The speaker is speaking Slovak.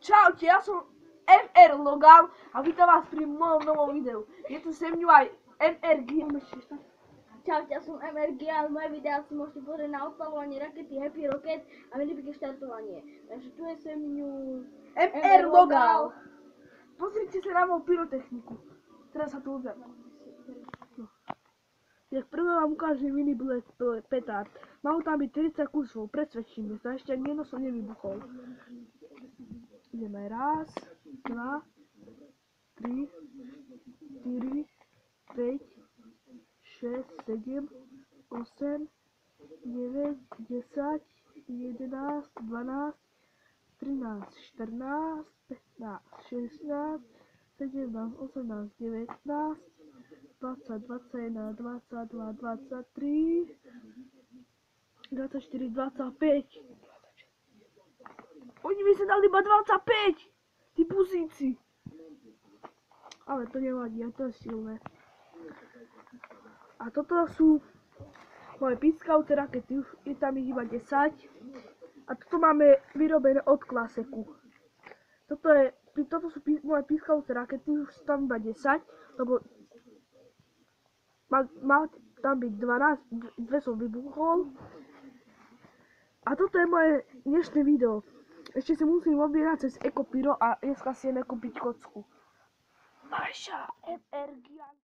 Čaute, ja som MR Logan a vítam vás pri mojom novom videu. Je tu se mňou aj MR Gian. Čaute, ja som MR Gian, moje videá si môžete pozrieť na odpalovanie rakety Happy Rocket a minibike štartovanie. Takže tu je se mňou MR Logan. Pozrite sa na moju pyrotechniku. Teraz sa tu uzem. Tak prvé vám ukážem mini petard. Malo tam byť 30 kusov, presvedčíme sa, ešte ani jedno som nevybuchol. Ideme raz, 2, 3, 4, 5, 6, 7, 8, 9, 10, 11, 12, 13, 14, 15, 16, 17, 18, 19, 20, 21, 22, 23, 24, 25. Oni mi sa dali iba 25! Tí pusíci. Ale to nevadí, to je silné. A toto sú moje pískavce rakety, už je tam ich iba 10. A toto máme vyrobené od Klaseku. Toto sú moje pískavce rakety, už sú tam iba 10, lebo mal tam byť 12, dve som vybuchol. A toto je moje dnešné video. Ešte si musím objednať cez Ekopyro a dneska si ideme kúpiť kocku. Maša, MR Gian.